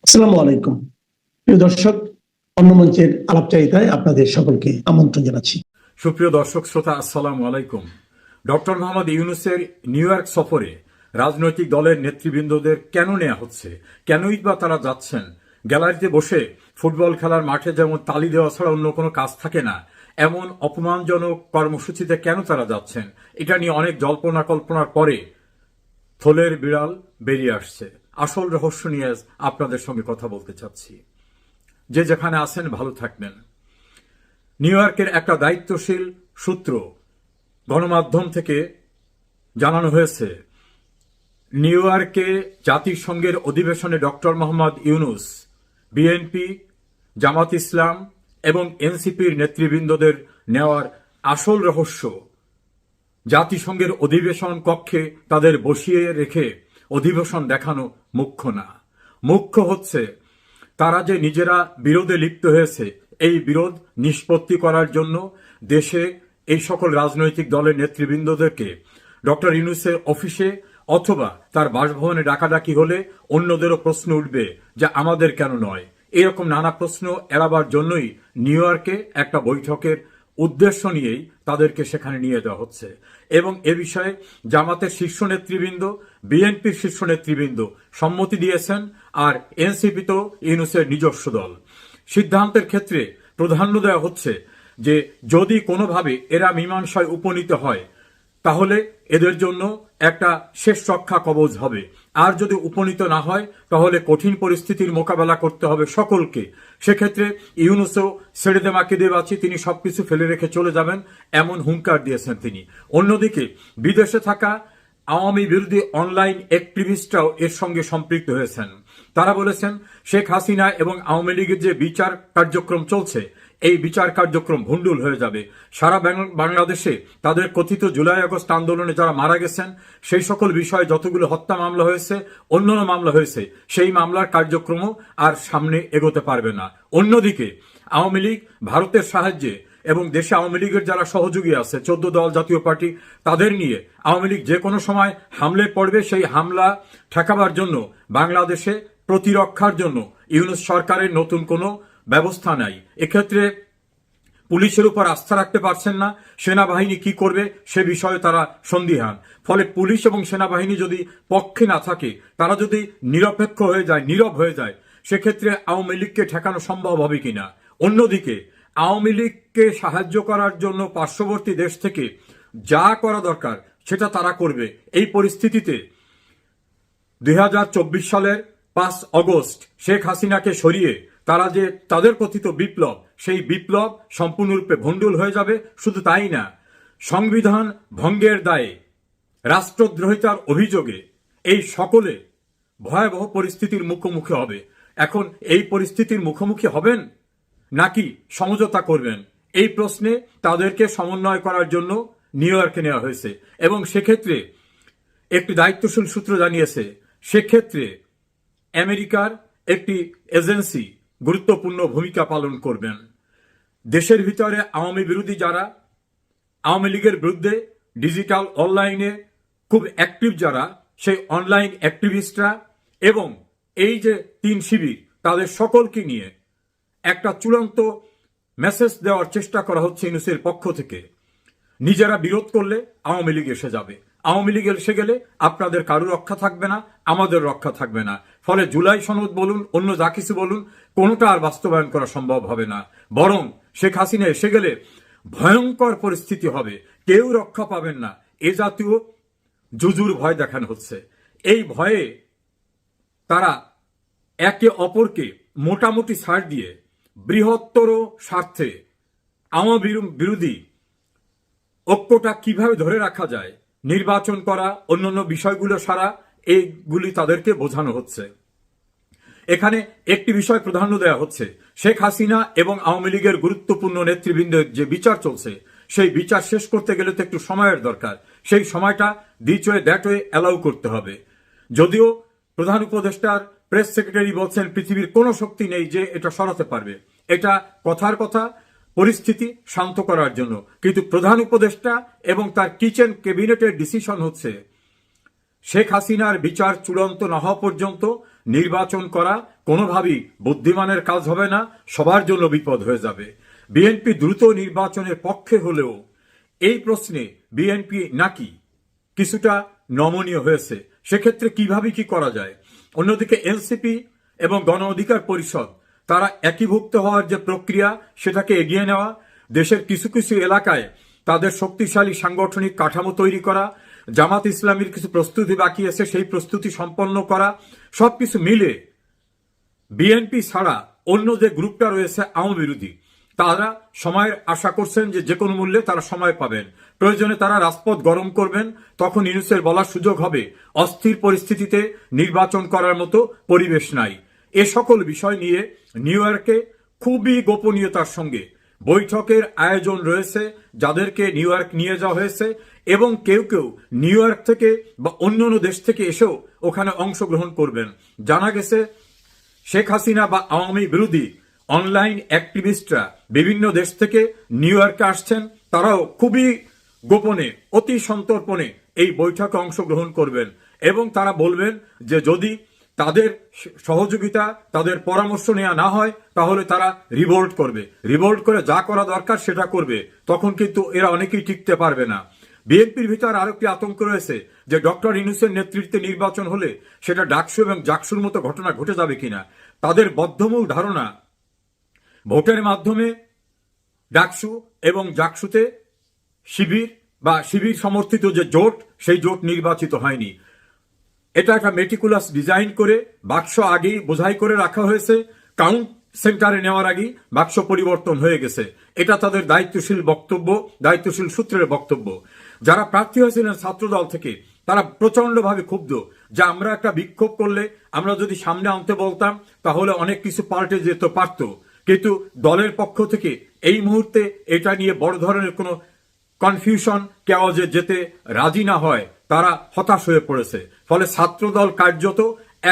আসসালামু আলাইকুম। প্রিয় দর্শক, অন্য মঞ্চের আলাপচারিতায় আপনাদের সকলকে আমন্ত্রণ জানাচ্ছি। সুপ্রিয় দর্শক শ্রোতা, আসসালামু আলাইকুম। ডক্টর মোহাম্মদ ইউনূসের নিউ ইয়র্ক সফরে রাজনৈতিক দলের নেতৃবৃন্দদের কেন নেওয়া হচ্ছে, কেনই বা তারা যাচ্ছেন? গ্যালারিতে বসে ফুটবল খেলার মাঠে যেমন তালি দেওয়া ছাড়া অন্য কোনো কাজ থাকে না, এমন অপমানজনক কর্মসূচিতে কেন তারা যাচ্ছেন, এটা নিয়ে অনেক জল্পনা কল্পনার পরে থলের বিড়াল বেরিয়ে আসছে। আসল রহস্য নিয়ে আজ আপনাদের সঙ্গে কথা বলতে চাচ্ছি। যে যেখানে আছেন ভালো থাকবেন। নিউ ইয়র্কের একটা দায়িত্বশীল সূত্র গণমাধ্যম থেকে জানানো হয়েছে, নিউ ইয়র্কে জাতিসংঘের অধিবেশনে ডক্টর মোহাম্মদ ইউনূস, বিএনপি, জামাত ইসলাম এবং এনসিপির নেতৃবৃন্দদের নেওয়ার আসল রহস্য জাতিসংঘের অধিবেশন কক্ষে তাদের বসিয়ে রেখে অধিবেশন দেখানো মুখ্য না। মুখ্য হচ্ছে তারা যে নিজেরা বিরোধে লিপ্ত হয়েছে, এই বিরোধ নিষ্পত্তি করার জন্য দেশে এই সকল রাজনৈতিক দলের নেতৃবৃন্দদেরকে ডক্টর ইউনূসের অফিসে অথবা তার বাসভবনে ডাকাডাকি হলে অন্যদেরও প্রশ্ন উঠবে যে আমাদের কেন নয়। এরকম নানা প্রশ্ন এড়াবার জন্যই নিউ ইয়র্কে একটা বৈঠকের উদ্দেশ্য নিয়েই তাদেরকে সেখানে নিয়ে যাওয়া হচ্ছে। এবং এ বিষয়ে জামাতের শীর্ষ নেতৃবৃন্দ, বিএনপির শীর্ষ নেতৃবৃন্দ সম্মতি দিয়েছেন, আর এনসিপি তো ইউনূসের নিজস্ব দল। সিদ্ধান্তের ক্ষেত্রে প্রাধান্য দেওয়া হচ্ছে যে যদি কোনোভাবে এরা মীমাংসায় উপনীত হয় তাহলে এদের জন্য একটা শেষ রক্ষা কবচ হবে, আর যদি উপনীত না হয় তাহলে কঠিন পরিস্থিতির মোকাবেলা করতে হবে সকলকে। সেক্ষেত্রে ইউনূসও ছেড়ে দে মাকে দে বাঁচি, তিনি সবকিছু ফেলে রেখে চলে যাবেন এমন হুঙ্কার দিয়েছেন তিনি। অন্যদিকে বিদেশে থাকা আওয়ামী বিরোধী অনলাইন অ্যাক্টিভিস্টরাও এর সঙ্গে সম্পৃক্ত হয়েছেন। তারা বলেছেন শেখ হাসিনা এবং আওয়ামী লীগের যে বিচার কার্যক্রম চলছে, এই বিচার কার্যক্রম ভণ্ডুল হয়ে যাবে। সারা বাংলাদেশে তাদের কথিত জুলাই আগস্ট আন্দোলনে যারা মারা গেছেন সেই সকল বিষয়ে যতগুলো হত্যা মামলা হয়েছে, অন্যান্য মামলা হয়েছে, সেই মামলার কার্যক্রমও আর সামনে এগোতে পারবে না। অন্যদিকে আওয়ামী লীগ ভারতের সাহায্যে এবং দেশে আওয়ামী লীগের যারা সহযোগী আছে 14 দল জাতীয় পার্টি, তাদের নিয়ে আওয়ামী লীগ যে কোনো সময় হামলে পড়বে। সেই হামলা ঠেকাবার জন্য বাংলাদেশে প্রতিরক্ষার জন্য ইউনূস সরকারের নতুন কোনো ব্যবস্থা নাই। এক্ষেত্রে পুলিশের উপর আস্থা রাখতে পারছেন না, সেনাবাহিনী কি করবে সে বিষয়ে তারা সন্দিহান। ফলে পুলিশ এবং সেনাবাহিনী যদি পক্ষে না থাকে, তারা যদি নিরপেক্ষ হয়ে যায়, নীরব হয়ে যায়, সেক্ষেত্রে আওয়ামী লীগকে ঠেকানো সম্ভব হবে কিনা। অন্যদিকে আওয়ামী লীগকে সাহায্য করার জন্য পার্শ্ববর্তী দেশ থেকে যা করা দরকার সেটা তারা করবে। এই পরিস্থিতিতে 2024 সালের 5 অগস্ট শেখ হাসিনাকে সরিয়ে তারা যে তাদের কথিত বিপ্লব, সেই বিপ্লব সম্পূর্ণরূপে ভণ্ডুল হয়ে যাবে। শুধু তাই না, সংবিধান ভঙ্গের দায়ে, রাষ্ট্রদ্রোহিতার অভিযোগে এই সকলে ভয়াবহ পরিস্থিতির মুখোমুখি হবে। এখন এই পরিস্থিতির মুখোমুখি হবেন নাকি সমঝোতা করবেন, এই প্রশ্নে তাদেরকে সমন্বয় করার জন্য নিউ ইয়র্কে নেওয়া হয়েছে। এবং সেক্ষেত্রে একটি দায়িত্বশীল সূত্র জানিয়েছে, সেক্ষেত্রে আমেরিকার একটি এজেন্সি গুরুত্বপূর্ণ ভূমিকা পালন করবেন। দেশের ভিতরে আওয়ামী বিরোধী যারা, আওয়ামী লীগের বিরুদ্ধে ডিজিটাল অনলাইনে খুব অ্যাক্টিভ যারা, সেই অনলাইন অ্যাক্টিভিস্টরা এবং এই যে 3 শিবির, তাদের সকলকে নিয়ে একটা চূড়ান্ত মেসেজ দেওয়ার চেষ্টা করা হচ্ছে ইউনূসের পক্ষ থেকে। নিজেরা বিরোধ করলে আওয়ামী লীগ এসে যাবে, আওয়ামী লীগ এসে গেলে আপনাদের কারো রক্ষা থাকবে না, আমাদের রক্ষা থাকবে না। ফলে জুলাই সনদ বলুন, অন্য যা কিছু বলুন, কোনোটা আর বাস্তবায়ন করা সম্ভব হবে না। বরং শেখ হাসিনা এসে গেলে ভয়ঙ্কর পরিস্থিতি হবে, কেউ রক্ষা পাবেন না। এ জাতীয় জুজুর ভয় দেখানো হচ্ছে। এই ভয়ে তারা একে অপরকে মোটামুটি ছাড় দিয়ে বৃহত্তর স্বার্থে আওয়ামী বিরোধী ঐক্যটা কিভাবে ধরে রাখা যায়, নির্বাচন করা, অন্যান্য বিষয়গুলো সারা, এইগুলি তাদেরকে বোঝানো হচ্ছে। এখানে একটি বিষয় প্রাধান্য দেওয়া হচ্ছে, শেখ হাসিনা এবং আওয়ামী লীগের গুরুত্বপূর্ণ নেতৃবৃন্দের যে বিচার চলছে, সেই বিচার শেষ করতে গেলে তো একটু সময়ের দরকার। সেই সময়টা this way that way allow করতে হবে। যদিও প্রধান উপদেষ্টার প্রেস সেক্রেটারি বলছেন পৃথিবীর কোনো শক্তি নেই যে এটা সরাতে পারবে, এটা কথার কথা, পরিস্থিতি শান্ত করার জন্য। কিন্তু প্রধান উপদেষ্টা এবং তার কিচেন ক্যাবিনেটের ডিসিশন হচ্ছে শেখ হাসিনার বিচার চূড়ান্ত না হওয়া পর্যন্ত নির্বাচন করা কোনোভাবেই বুদ্ধিমানের কাজ হবে না, সবার জন্য বিপদ হয়ে যাবে। বিএনপি দ্রুত নির্বাচনের পক্ষে হলেও এই প্রশ্নে বিএনপি নাকি কিছুটা নমনীয় হয়েছে। সেক্ষেত্রে কিভাবে কি করা যায়? অন্যদিকে এনসিপি এবং গণ অধিকার পরিষদ তারা একীভূত হওয়ার যে প্রক্রিয়া সেটাকে এগিয়ে নেওয়া, দেশের কিছু কিছু এলাকায় তাদের শক্তিশালী সাংগঠনিক কাঠামো তৈরি করা, জামাত ইসলামীর কিছু প্রস্তুতি বাকি আছে সেই প্রস্তুতি সম্পন্ন করা, সবকিছু মিলে বিএনপি ছাড়া অন্য যে গ্রুপটা রয়েছে আওয়ামী বিরোধী, তারা সময়ের আশা করছেন যে কোনো মূল্যে তারা সময় পাবেন, প্রয়োজনে তারা রাজপথ গরম করবেন। তখন ইউনূসের বলার সুযোগ হবে অস্থির পরিস্থিতিতে নির্বাচন করার মতো পরিবেশ নাই। এ সকল বিষয় নিয়ে নিউ ইয়র্কে খুবই গোপনীয়তার সঙ্গে বৈঠকের আয়োজন রয়েছে, যাদেরকে নিউ ইয়র্ক নিয়ে যাওয়া হয়েছে এবং কেউ কেউ নিউ ইয়র্ক থেকে বা অন্যান্য দেশ থেকে এসেও ওখানে অংশগ্রহণ করবেন। জানা গেছে শেখ হাসিনা বা আওয়ামী বিরোধী অনলাইন অ্যাক্টিভিস্টরা বিভিন্ন দেশ থেকে নিউ ইয়র্কে আসছেন, তারাও খুবই গোপনে অতি সন্তর্পণে এই বৈঠকে অংশগ্রহণ করবেন এবং তারা বলবেন যে যদি তাদের সহযোগিতা তাদের পরামর্শ নেওয়া না হয় তাহলে তারা রিভোল্ট করবে, রিভোল্ট করে যা করা দরকার সেটা করবে। তখন কিন্তু এরা অনেকেই টিকতে পারবে না। বিএনপির ভিতর আরো একটি আতঙ্ক রয়েছে যে ডক্টর ইউনূসের নেতৃত্বে নির্বাচন হলে সেটা ডাকসু এবং জাকসুর মতো ঘটনা ঘটে যাবে কিনা। তাদের বদ্ধমূল ধারণা ভোটের মাধ্যমে ডাকসু এবং জাকসুতে শিবির সমর্থিত যে জোট সেই জোট নির্বাচিত হয়নি। এটা একটা মেটিকুলাস ডিজাইন করে বাক্স আগেই বোঝাই করে রাখা হয়েছে, কাউন্ট সেন্টারে নেওয়ার আগেই বাক্স পরিবর্তন হয়ে গেছে। এটা তাদের দায়িত্বশীল বক্তব্য, দায়িত্বশীল সূত্রের বক্তব্য। যারা প্রার্থী হয়েছিলেন ছাত্রদল থেকে তারা প্রচন্ডভাবে ক্ষুব্ধ যে আমরা একটা বিক্ষোভ করলে আমরা যদি সামনে আনতে বলতাম তাহলে অনেক কিছু পাল্টে যেতে পারত, কিন্তু দলের পক্ষ থেকে এই মুহূর্তে এটা নিয়ে বড় ধরনের কোনো কনফিউশন কেউ যেতে রাজি না হয়, তারা হতাশ হয়ে পড়েছে। ফলে ছাত্রদল কার্যত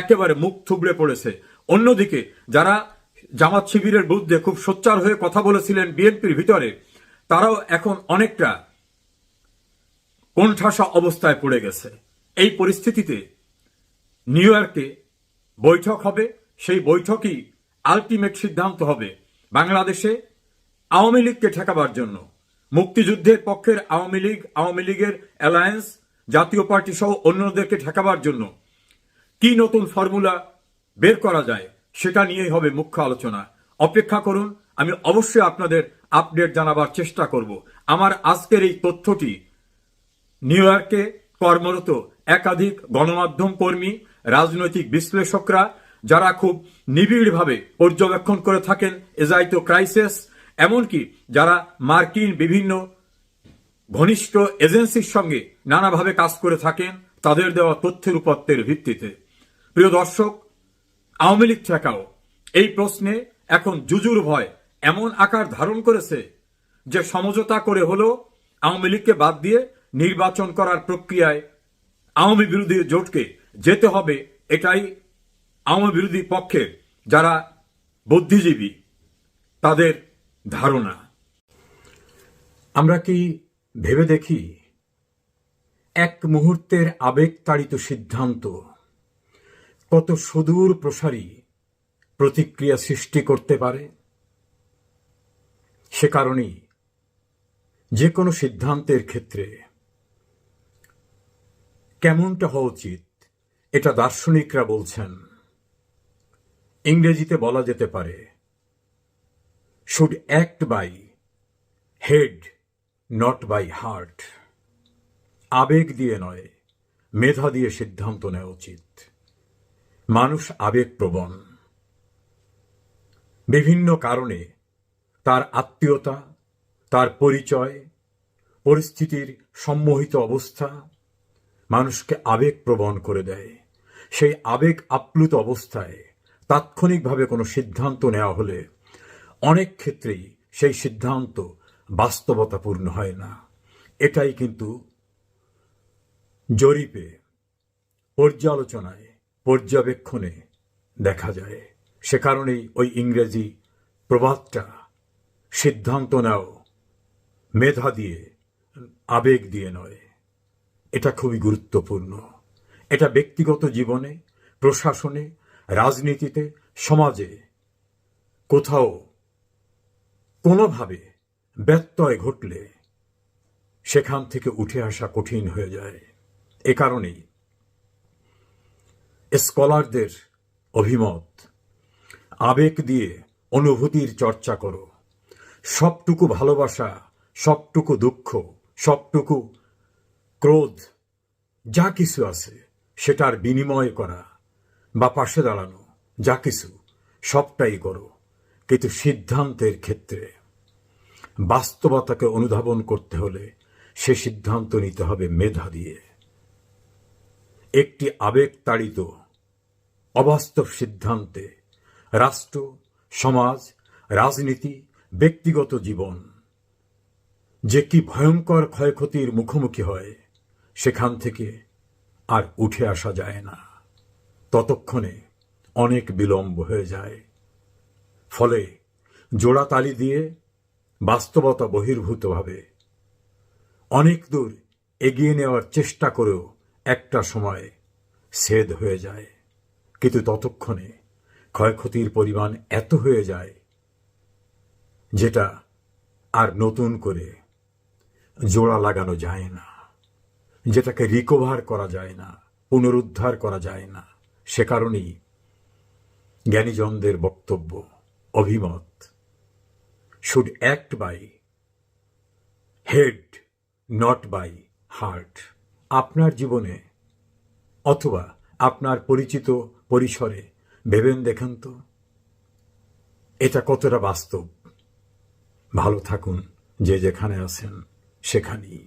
একেবারে মুখ থুবড়ে পড়েছে। অন্যদিকে যারা জামাত শিবিরের বিরুদ্ধে খুব সোচ্চার হয়ে কথা বলেছিলেন বিএনপির ভিতরে, তারাও এখন অনেকটা কোণঠাসা অবস্থায় পড়ে গেছে। এই পরিস্থিতিতে নিউ ইয়র্কে বৈঠক হবে, সেই বৈঠকই আলটিমেট সিদ্ধান্ত হবে বাংলাদেশে আওয়ামী লীগকে ঠেকাবার জন্য। মুক্তিযুদ্ধের পক্ষের আওয়ামী লীগের অ্যালায়েন্স, জাতীয় পার্টি সহ অন্যদেরকে ঠেকাবার জন্য কি নতুন ফর্মুলা বের করা যায় সেটা নিয়েই হবে মুখ্য আলোচনা। অপেক্ষা করুন, আমি অবশ্যই আপনাদের আপডেট জানাবার চেষ্টা করব। আমার আজকের এই তথ্যটি নিউ ইয়র্কে কর্মরত একাধিক গণমাধ্যম কর্মী, রাজনৈতিক বিশ্লেষকরা যারা খুব নিবিড়ভাবে পর্যবেক্ষণ করে থাকেন এজাইতো ক্রাইসিস, এমনকি যারা মার্কিন বিভিন্ন ঘনিষ্ঠ এজেন্সির সঙ্গে নানাভাবে কাজ করে থাকেন, তাদের দেওয়া তথ্যের উপত্যের ভিত্তিতে। প্রিয় দর্শক, আওয়ামী লীগ ঠেকাও এই প্রশ্নে এখন জুজুর ভয় এমন আকার ধারণ করেছে যে সমঝোতা করে হলেও আওয়ামী লীগকে বাদ দিয়ে নির্বাচন করার প্রক্রিয়ায় আওয়ামী বিরোধী জোটকে যেতে হবে। এটাই আওয়ামী বিরোধী পক্ষের যারা বুদ্ধিজীবী তাদের ধারণা। আমরা কি ভেবে দেখি এক মুহূর্তের আবেগতাড়িত সিদ্ধান্ত কত সুদূর প্রসারী প্রতিক্রিয়া সৃষ্টি করতে পারে? সে কারণেই যে কোনো সিদ্ধান্তের ক্ষেত্রে কেমনটা হওয়া উচিত এটা দার্শনিকরা বলছেন। ইংরেজিতে বলা যেতে পারে should act by head not by heart. আবেগ দিয়ে নয়, মেধা দিয়ে সিদ্ধান্ত নেওয়া উচিত। মানুষ আবেগপ্রবণ, বিভিন্ন কারণে তার আত্মীয়তা, তার পরিচয়, পরিস্থিতির সম্মোহিত অবস্থা মানুষকে আবেগপ্রবণ করে দেয়। সেই আবেগ আপ্লুত অবস্থায় তাৎক্ষণিকভাবে কোনো সিদ্ধান্ত নেওয়া হলে অনেক ক্ষেত্রেই সেই সিদ্ধান্ত বাস্তবতাপূর্ণ হয় না। এটাই কিন্তু জরিপে, পর্যালোচনায়, পর্যবেক্ষণে দেখা যায়। সে কারণেই ওই ইংরেজি প্রবাদটা সিদ্ধান্ত নাও মেধা দিয়ে, আবেগ দিয়ে নয়, এটা খুবই গুরুত্বপূর্ণ। এটা ব্যক্তিগত জীবনে, প্রশাসনে, রাজনীতিতে, সমাজে কোথাও কোনোভাবে ব্যত্যয় ঘটলে সেখান থেকে উঠে আসা কঠিন হয়ে যায়। এ কারণেই স্কলারদের অভিমত, আবেগ দিয়ে অনুভূতির চর্চা করো, সবটুকু ভালোবাসা, সবটুকু দুঃখ, সবটুকু ক্রোধ যা কিছু আছে সেটার বিনিময় করা বা পাশে দাঁড়ানো, যা কিছু সবটাই করো, কিন্তু সিদ্ধান্তের ক্ষেত্রে বাস্তবতাকে অনুধাবন করতে হলে সে সিদ্ধান্ত নিতে হবে মেধা দিয়ে। একটি আবেগ তাড়িত অবাস্তব সিদ্ধান্তে রাষ্ট্র, সমাজ, রাজনীতি, ব্যক্তিগত জীবন যে কি ভয়ঙ্কর ক্ষয়ক্ষতির মুখোমুখি হয়, সেখান থেকে আর উঠে আসা যায় না। ততক্ষণে অনেক বিলম্ব হয়ে যায়। ফলে জোড়াতালি দিয়ে বাস্তবতা বহির্ভূতভাবে অনেক দূর এগিয়ে নেওয়ার চেষ্টা করেও একটা সময় ছেদ হয়ে যায়। কিন্তু ততক্ষণে ক্ষয়ক্ষতির পরিমাণ এত হয়ে যায় যেটা আর নতুন করে জোড়া লাগানো যায় না, যেটাকে রিকভার করা যায় না, পুনরুদ্ধার করা যায় না। সে কারণেই জ্ঞানীজনদের বক্তব্য, অভিমত, should act by head, not by heart. আপনার জীবনে অথবা আপনার পরিচিত পরিসরে ভেবেন দেখেন তো এটা কতটা বাস্তব। ভালো থাকুন, যে যেখানে আছেন সেখানেই।